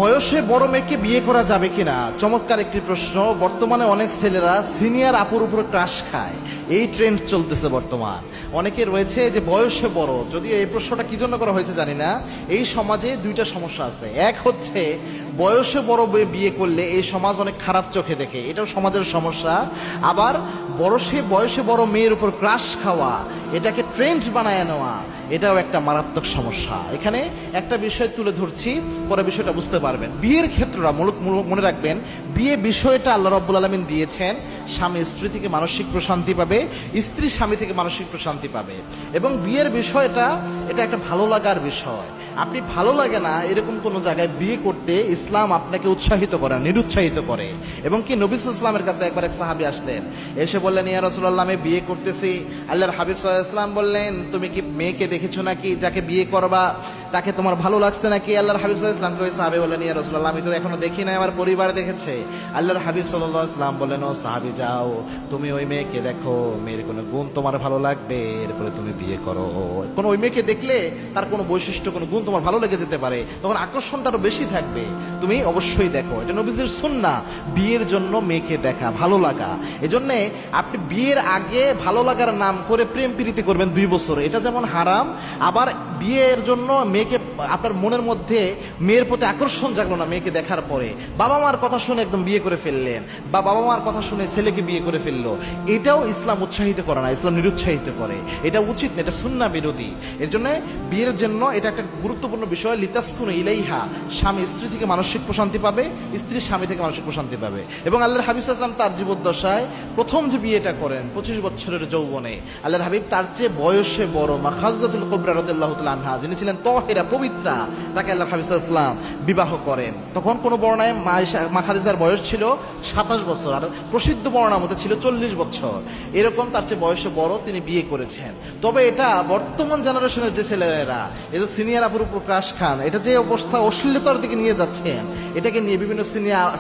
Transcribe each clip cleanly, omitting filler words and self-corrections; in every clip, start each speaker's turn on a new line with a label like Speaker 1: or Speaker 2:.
Speaker 1: বয়সে বড় মেয়েকে বিয়ে করা যাবে কিনা চমৎকার একটি প্রশ্ন। বর্তমানে অনেক ছেলেরা সিনিয়র আপুর উপর ক্রাশ খায়, এই ট্রেন্ড চলতেছে বর্তমান। অনেকে রয়েছে যে বয়সে বড়, যদিও এই প্রশ্নটা কি জন্য করা হয়েছে জানি না। এই সমাজে দুইটা সমস্যা আছে। এক হচ্ছে বয়সে বড় বিয়ে করলে এই সমাজ অনেক খারাপ চোখে দেখে, এটাও সমাজের সমস্যা। আবার বয়সে বড় মেয়ের উপর ক্রাশ খাওয়া, এটাকে ট্রেন্ড বানায় নেওয়া, এটাও একটা মারাত্মক সমস্যা। এখানে একটা বিষয় তুলে ধরছি, পরে বিষয়টা বুঝতে পারবেন। বিয়ের ক্ষেত্রটা মনে রাখবেন, বিয়ে বিষয়টা আল্লাহ রাব্বুল আলামিন দিয়েছেন, স্বামী স্ত্রী থেকে মানসিক প্রশান্তি পাবে, স্ত্রী স্বামী থেকে মানসিক প্রশান্তি পাবে। এবং বিয়ের বিষয়টা এটা একটা ভালো লাগার বিষয়। আপনি ভালো লাগে না এরকম কোনো জায়গায় বিয়ে করতে ইসলাম আপনাকে উৎসাহিত করে, নিরুৎসাহিত করে। এবং কি নবী সাল্লাল্লাহু আলাইহি ওয়াসাল্লামের কাছে একবার এক সাহাবী আসলেন, এসে বললেন, ইয়া রাসূলুল্লাহ, আমি বিয়ে করতেছি। আল্লাহর হাবিব সাল্লাল্লাহু আলাইহি ওয়াসাল্লাম বললেন, তুমি কি মেয়েকে দেখেছো নাকি? যাকে বিয়ে করবা তাকে তোমার ভালো লাগছে নাকি? আল্লাহর হাবিব সাল্লাল্লাহু আলাইহি ওয়াসাল্লাম সাহাবী বললেন, ইয়া রাসূলুল্লাহ, আমি তো এখনো দেখি নাই, আমার পরিবার দেখেছে। আল্লাহর হাবিব সাল্লাল্লাহু আলাইহি ওয়াসাল্লাম বললেন, ও সাহাবী, যাও তুমি ওই মেয়েকে দেখো, মেয়ের কোনো গুণ তোমার ভালো লাগবে, এরপরে তুমি বিয়ে করো। কোনো ওই মেয়েকে দেখলে তার কোনো বৈশিষ্ট্য, কোনো গুণ তোমার ভালো লেগে যেতে পারে, তখন আকর্ষণটা আরো বেশি থাকবে, তুমি অবশ্যই দেখো। এটা নবীজির সুন্নাহ, বিয়ের জন্য মেয়েকে দেখা, ভালো লাগা। এজন্য আপনি বিয়ের আগে ভালো লাগার নাম করে প্রেম প্রীতি করবেন 2 বছর, এটা যেমন হারাম। আবার বিয়ের জন্য মেয়েকে, আপনার মনের মধ্যে মেয়ের প্রতি আকর্ষণ জাগলো না মেয়েকে দেখার পরে, বাবা মার কথা শুনে একদম বিয়ে করে ফেললেন, বা বাবা মার কথা শুনে ছেলেকে বিয়ে করে ফেললো, এটাও ইসলাম উৎসাহিত করে না, ইসলাম নিরুৎসাহিত করে। এটা উচিত না, এটা সুন্নাহ বিরোধী। এর জন্য বিয়ের জন্য এটা একটা গুরুত্বপূর্ণ বিষয়। লিতাসকুনু ইলাইহা, স্বামী স্ত্রী থেকে মানসিক প্রশান্তি পাবে, স্ত্রী স্বামী থেকে মানসিক প্রশান্তি পাবে। এবং আল্লাহর হাবিব সাল্লাল্লাহু আলাইহি ওয়াসাল্লাম তার জীবদ্দশায় প্রথম যে বিয়েটা করেন 25 বছরের যৌবনে, আল্লাহর হাবিব তার চেয়ে বয়সে বড় মা খাদিজাতুল কুবরা রাদিয়াল্লাহু তাআলা আনহা, যিনি ছিলেন তাহেরা, পবিত্রা, তাকে আল্লাহর হাবিব সাল্লাল্লাহু আলাইহি ওয়াসাল্লাম বিবাহ করেন। তখন কোন বর্ণনায় মা খাদিজার বয়স ছিল 27 বছর, আর প্রসিদ্ধ বর্ণনার মধ্যে ছিল 40 বছর। এরকম তার চেয়ে বয়সে বড় তিনি বিয়ে করেছেন। তবে এটা বর্তমান জেনারেশনের যে ছেলেরা এই যে সিনিয়র আপুর উপর ক্রাশ খান, এটা যে অবস্থা অশ্লীলতার দিকে নিয়ে যাচ্ছেন, এটাকে নিয়ে বিভিন্ন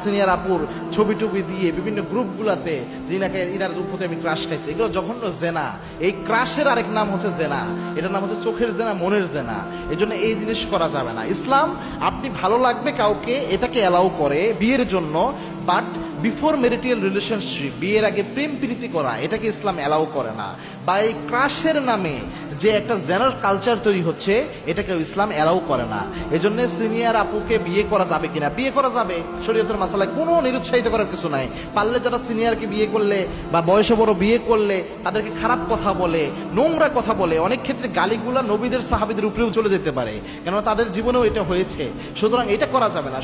Speaker 1: সিনিয়র আপুর ছবি টবি দিয়ে বিভিন্ন গ্রুপগুলাতে যিনাকে ইনার উপরে আমি ক্রাশ খাইছি, এগুলো জঘন্য জেনা। এই ক্রাশের আরেক নাম হচ্ছে জেনা, এটার নাম হচ্ছে চোখের জেনা, মনের জেনা। এই জন্য এই জিনিস করা যাবে না। ইসলাম আপনি ভালো লাগবে কাউকে, এটাকে অ্যালাউ করে বিয়ের জন্য, বাট বিফোর ম্যারিটাল রিলেশনশিপ, বিয়ের আগে প্রেম প্রীতি করা, এটাকে ইসলাম অ্যালাউ করে না। বা এই ক্রাশের নামে যে একটা জেনারেল কালচার তৈরি হচ্ছে, এটাকে ইসলাম অ্যালাউ করে না। এই জন্য সিনিয়র আপুকে বিয়ে করা যাবে কিনা, বিয়ে করা যাবে, শরীয়তের মাসালায় কোনো নিরুৎসাহিত করার কিছু নাই। পারলে যারা সিনিয়রকে বিয়ে করলে বা বয়সে বড় বিয়ে করলে তাদেরকে খারাপ কথা বলে, নোংরা কথা বলে, অনেক ক্ষেত্রে গালিগুলা নবীদের সাহাবীদের উপরেও চলে যেতে পারে, কেননা তাদের জীবনেও এটা হয়েছে। সুতরাং এটা করা যাবে না।